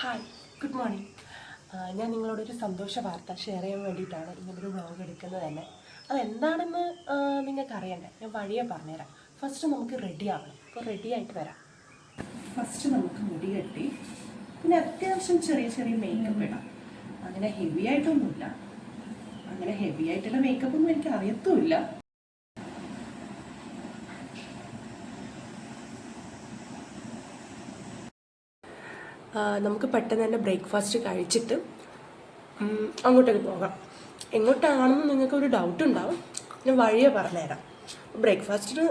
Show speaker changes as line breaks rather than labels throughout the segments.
Hi, good morning. ഞാൻ നിങ്ങളോടൊരു സന്തോഷ വാർത്ത ഷെയർ ചെയ്യാൻ വേണ്ടിയിട്ടാണ് ഇങ്ങനൊരു വ്ളോഗ് എടുക്കുന്നത് തന്നെ. അതെന്താണെന്ന് നിങ്ങൾക്ക് അറിയണ്ടേ? ഞാൻ വഴിയെ പറഞ്ഞുതരാം. ഫസ്റ്റ് നമുക്ക് റെഡി ആവണം. അപ്പോൾ റെഡി ആയിട്ട് വരാം. ഫസ്റ്റ് നമുക്ക് മുടി കെട്ടി, പിന്നെ അത്യാവശ്യം ചെറിയ ചെറിയ മേക്കപ്പ് ഇടാം. അങ്ങനെ ഹെവി ആയിട്ടൊന്നുമില്ല. അങ്ങനെ ഹെവി ആയിട്ടുള്ള മേക്കപ്പൊന്നും എനിക്ക് അറിയത്തുമില്ല. നമുക്ക് പെട്ടെന്ന് തന്നെ ബ്രേക്ക്ഫാസ്റ്റ് കഴിച്ചിട്ട് അങ്ങോട്ടേക്ക് പോകാം. എങ്ങോട്ടാണെന്ന് നിങ്ങൾക്കൊരു ഡൗട്ട് ഉണ്ടാവും. ഞാൻ വഴിയെ പറഞ്ഞുതരാം. ബ്രേക്ക്ഫാസ്റ്റിന്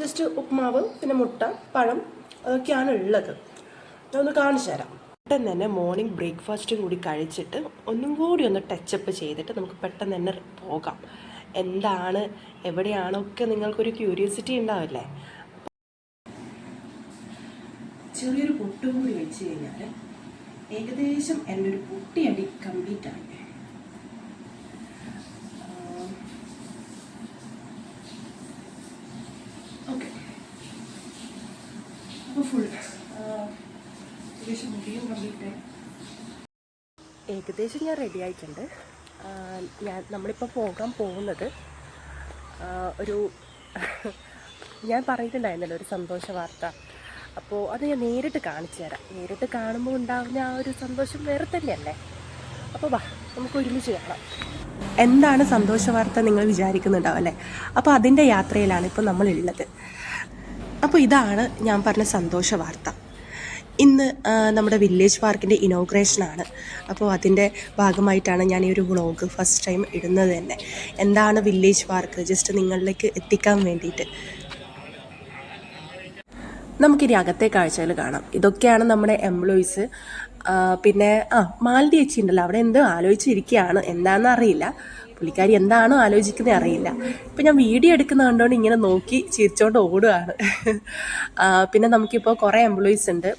ജസ്റ്റ് ഉപ്മാവ്, പിന്നെ മുട്ട, പഴം, അതൊക്കെയാണ് ഉള്ളത്. ഞാൻ ഒന്ന് കാണിച്ചു തരാം. പെട്ടെന്ന് തന്നെ മോർണിംഗ് ബ്രേക്ക്ഫാസ്റ്റും കൂടി കഴിച്ചിട്ട് ഒന്നും കൂടി ഒന്ന് ടച്ചപ്പ് ചെയ്തിട്ട് നമുക്ക് പെട്ടെന്ന് തന്നെ പോകാം. എന്താണ്, എവിടെയാണൊക്കെ നിങ്ങൾക്കൊരു ക്യൂരിയോസിറ്റി ഉണ്ടാവില്ലേ? ചെറിയൊരു പൊട്ടും കൂടി വെച്ച് കഴിഞ്ഞാൽ ഏകദേശം എൻ്റെ ഒരു പൊട്ടിയടി കംപ്ലീറ്റ് ആയി. ഓക്കെ, അപ്പോൾ ഫുൾ ഏകദേശം മുടിയും കംപ്ലീറ്റ് ആയി. ഏകദേശം ഞാൻ റെഡി ആയിട്ടുണ്ട്. നമ്മളിപ്പോൾ പോകാൻ പോകുന്നത് ഒരു ഞാൻ പറഞ്ഞിട്ടുണ്ടായിരുന്നല്ലോ ഒരു സന്തോഷ വാർത്ത. അപ്പോൾ അത് ഞാൻ നേരിട്ട് കാണിച്ചു തരാം. നേരിട്ട് കാണുമ്പോൾ ഉണ്ടാകുന്ന ആ ഒരു സന്തോഷം വേറെ തന്നെയല്ലേ. അപ്പോൾ വാ, നമുക്ക് ഒരുമിച്ച് കാണാം. എന്താണ് സന്തോഷ വാർത്ത നിങ്ങൾ വിചാരിക്കുന്നുണ്ടാവും അല്ലേ? അപ്പോൾ അതിൻ്റെ യാത്രയിലാണ് ഇപ്പോൾ നമ്മളുള്ളത്. അപ്പോൾ ഇതാണ് ഞാൻ പറഞ്ഞ സന്തോഷ വാർത്ത. ഇന്ന് നമ്മുടെ വില്ലേജ് പാർക്കിൻ്റെ ഇനോഗ്രേഷനാണ്. അപ്പോൾ അതിൻ്റെ ഭാഗമായിട്ടാണ് ഞാൻ ഈ ഒരു വ്ളോഗ് ഫസ്റ്റ് ടൈം ഇടുന്നത് തന്നെ. എന്താണ് വില്ലേജ് പാർക്ക് ജസ്റ്റ് നിങ്ങളിലേക്ക് എത്തിക്കാൻ വേണ്ടിയിട്ട്. നമുക്കിനി അകത്തെ കാഴ്ചകൾ കാണാം. ഇതൊക്കെയാണ് നമ്മുടെ എംപ്ലോയീസ്. പിന്നെ മാലതി ചേച്ചി ഉണ്ടല്ലോ, അവിടെ എന്തോ ആലോചിച്ചിരിക്കുകയാണ്. എന്താണെന്ന് അറിയില്ല, പുള്ളിക്കാരി എന്താണോ ആലോചിക്കുന്നത് അറിയില്ല. ഇപ്പം ഞാൻ വീഡിയോ എടുക്കുന്ന കണ്ടുകൊണ്ട് ഇങ്ങനെ നോക്കി ചിരിച്ചോണ്ട് ഓടുകയാണ്. പിന്നെ നമുക്കിപ്പോൾ കുറേ എംപ്ലോയീസ് ഉണ്ട്.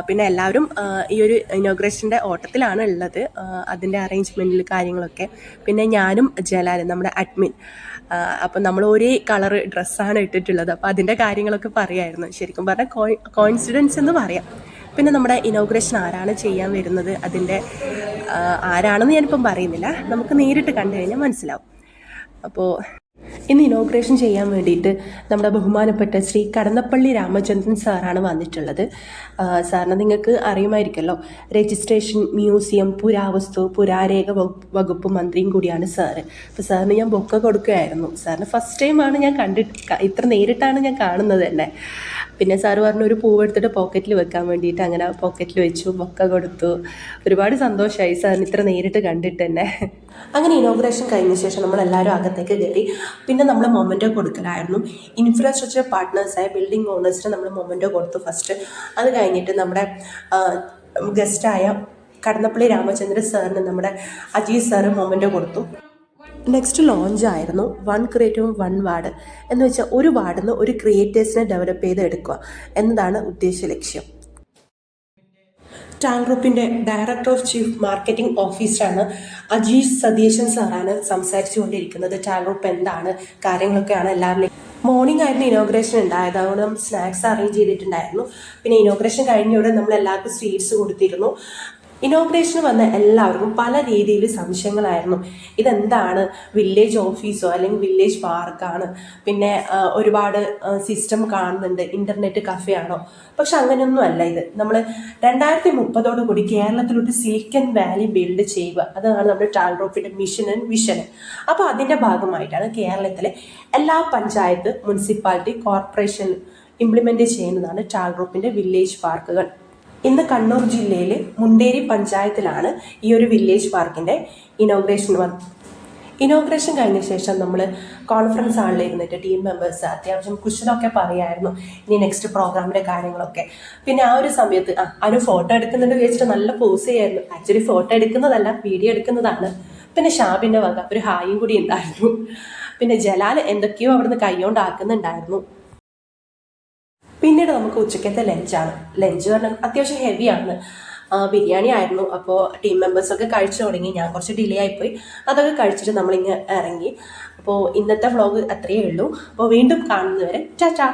പിന്നെ എല്ലാവരും ഈ ഒരു ഇനോഗ്രേഷൻ്റെ ഓട്ടത്തിലാണ് ഉള്ളത്, അതിൻ്റെ അറേഞ്ച്മെൻറ്റിൽ കാര്യങ്ങളൊക്കെ. പിന്നെ ഞാനും ജലാലും നമ്മുടെ അഡ്മിൻ. അപ്പം നമ്മൾ ഒരേ കളറ് ഡ്രസ്സാണ് ഇട്ടിട്ടുള്ളത്. അപ്പോൾ അതിൻ്റെ കാര്യങ്ങളൊക്കെ പറയായിരുന്നു. ശരിക്കും പറഞ്ഞാൽ കോയിൻസിഡൻസ് എന്ന് പറയാം. പിന്നെ നമ്മുടെ ഇനോഗ്രേഷൻ ആരാണ് ചെയ്യാൻ വരുന്നത്, അതിൻ്റെ ആരാണെന്ന് ഞാനിപ്പം പറയുന്നില്ല, നമുക്ക് നേരിട്ട് കണ്ടു കഴിഞ്ഞാൽ മനസ്സിലാവും. അപ്പോൾ ഇന്ന് ഇനോഗ്രേഷൻ ചെയ്യാൻ വേണ്ടിയിട്ട് നമ്മുടെ ബഹുമാനപ്പെട്ട ശ്രീ കടന്നപ്പള്ളി രാമചന്ദ്രൻ സാറാണ് വന്നിട്ടുള്ളത്. സാറിന് നിങ്ങൾക്ക് അറിയുമായിരിക്കുമല്ലോ, രജിസ്ട്രേഷൻ, മ്യൂസിയം, പുരാവസ്തു, പുരാരേഖ വകുപ്പ് മന്ത്രിയും കൂടിയാണ് സാറ്. അപ്പോൾ സാറിന് ഞാൻ ബൊക്ക കൊടുക്കുകയായിരുന്നു. സാറിന് ഫസ്റ്റ് ടൈമാണ് ഞാൻ ഇത്ര നേരിട്ടാണ് ഞാൻ കാണുന്നത് തന്നെ. പിന്നെ സാറ് പറഞ്ഞു ഒരു പൂവെടുത്തിട്ട് പോക്കറ്റിൽ വെക്കാൻ വേണ്ടിയിട്ട്. അങ്ങനെ പോക്കറ്റിൽ വെച്ചു, ബൊക്ക കൊടുത്തു. ഒരുപാട് സന്തോഷമായി സാറിന് ഇത്ര നേരിട്ട് കണ്ടിട്ട് തന്നെ. അങ്ങനെ ഇനോഗ്രേഷൻ കഴിഞ്ഞ ശേഷം നമ്മളെല്ലാവരും അകത്തേക്ക് കയറി. പിന്നെ നമ്മൾ മൊമെൻറ്റോ കൊടുക്കലായിരുന്നു. ഇൻഫ്രാസ്ട്രക്ചർ പാർട്ട്നേഴ്സായ ബിൽഡിംഗ് ഓണേഴ്സിന് നമ്മൾ മൊമെൻറ്റോ കൊടുത്തു ഫസ്റ്റ്. അത് കഴിഞ്ഞിട്ട് നമ്മുടെ ഗസ്റ്റായ കടന്നപ്പള്ളി രാമചന്ദ്രൻ സാറിന് നമ്മുടെ അജീസ് സാറ് മൊമെൻറ്റോ കൊടുത്തു. നെക്സ്റ്റ് ലോഞ്ചായിരുന്നു 1 ക്രിയേറ്റീവ് 1 വാർഡ് എന്ന് വെച്ചാൽ ഒരു വാർഡിൽ നിന്ന് ഒരു ക്രിയേറ്റേഴ്സിനെ ഡെവലപ്പ് ചെയ്ത് എടുക്കുക എന്നതാണ് ഉദ്ദേശ ലക്ഷ്യം. ടാൽ ഗ്രൂപ്പിൻ്റെ ഡയറക്ടർ ഓഫ് ചീഫ് മാർക്കറ്റിംഗ് ഓഫീസറാണ് അജീഷ് സതീശൻ സാറാണ് സംസാരിച്ചു കൊണ്ടിരിക്കുന്നത്. ടാൽ ഗ്രൂപ്പ് എന്താണ്, കാര്യങ്ങളൊക്കെയാണ് എല്ലാവരിലും. മോർണിംഗ് ആയിരുന്നു ഇനോഗ്രേഷൻ ഉണ്ടായത്, അതുകൊണ്ട് നമ്മൾ സ്നാക്സ് അറേഞ്ച് ചെയ്തിട്ടുണ്ടായിരുന്നു. പിന്നെ ഇനോഗ്രേഷൻ കഴിഞ്ഞവിടെ നമ്മൾ എല്ലാവർക്കും സ്വീറ്റ്സ് കൊടുത്തിരുന്നു. ഇനോഗ്രേഷന് വന്ന എല്ലാവർക്കും പല രീതിയിൽ സംശയങ്ങളായിരുന്നു. ഇതെന്താണ്, വില്ലേജ് ഓഫീസോ അല്ലെങ്കിൽ വില്ലേജ് പാർക്കാണ്, പിന്നെ ഒരുപാട് സിസ്റ്റം കാണുന്നുണ്ട്, ഇൻ്റർനെറ്റ് കഫേ ആണോ? പക്ഷെ അങ്ങനെയൊന്നും അല്ല. ഇത് നമ്മൾ 2030 കൂടി കേരളത്തിലൊരു സിലിക്കൺ വാലി ബിൽഡ് ചെയ്യുക, അതാണ് നമ്മുടെ ടാൽ ഗ്രൂപ്പിൻ്റെ മിഷൻ ആൻഡ് വിഷൻ. അപ്പോൾ അതിൻ്റെ ഭാഗമായിട്ടാണ് കേരളത്തിലെ എല്ലാ പഞ്ചായത്ത്, മുനിസിപ്പാലിറ്റി, കോർപ്പറേഷൻ ഇംപ്ലിമെൻ്റ് ചെയ്യുന്നതാണ് ടാൽ ഗ്രൂപ്പിൻ്റെ വില്ലേജ് പാർക്കുകൾ. ഇന്ന് കണ്ണൂർ ജില്ലയിൽ മുണ്ടേരി പഞ്ചായത്തിലാണ് ഈ ഒരു വില്ലേജ് പാർക്കിൻ്റെ ഇനോഗ്രേഷൻ കഴിഞ്ഞ ശേഷം നമ്മൾ കോൺഫറൻസ് ഹാളിൽ ഇരുന്നിട്ട് ടീം മെമ്പേഴ്സ് അത്യാവശ്യം കുശലമൊക്കെ പറയായിരുന്നു, ഇനി നെക്സ്റ്റ് പ്രോഗ്രാമിൻ്റെ കാര്യങ്ങളൊക്കെ. പിന്നെ ആ ഒരു സമയത്ത് ഒരു ഫോട്ടോ എടുക്കുന്നുണ്ട് വിചാരിച്ചിട്ട് നല്ല പോസ് ചെയ്യായിരുന്നു. ആക്ച്വലി ഫോട്ടോ എടുക്കുന്നതല്ല, വീഡിയോ എടുക്കുന്നതാണ്. പിന്നെ ഷാബിൻ്റെ വക ഒരു ഹായും കൂടി ഉണ്ടായിരുന്നു. പിന്നെ ജലാൽ എന്തൊക്കെയോ അവിടുന്ന് കൈകൊണ്ടാക്കുന്നുണ്ടായിരുന്നു. പിന്നീട് നമുക്ക് ഉച്ചക്കത്തെ ലഞ്ചാണ്. ലഞ്ച് പറഞ്ഞാൽ അത്യാവശ്യം ഹെവിയാണ്. ബിരിയാണി ആയിരുന്നു. അപ്പോൾ ടീം മെമ്പേഴ്സൊക്കെ കഴിച്ചു തുടങ്ങി. ഞാൻ കുറച്ച് ഡിലേ ആയിപ്പോയി. അതൊക്കെ കഴിച്ചിട്ട് നമ്മളിങ്ങനെ ഇറങ്ങി. അപ്പോൾ ഇന്നത്തെ വ്ളോഗ് അത്രയേ ഉള്ളൂ. അപ്പോൾ വീണ്ടും കാണുന്നവരെ ടാറ്റാ.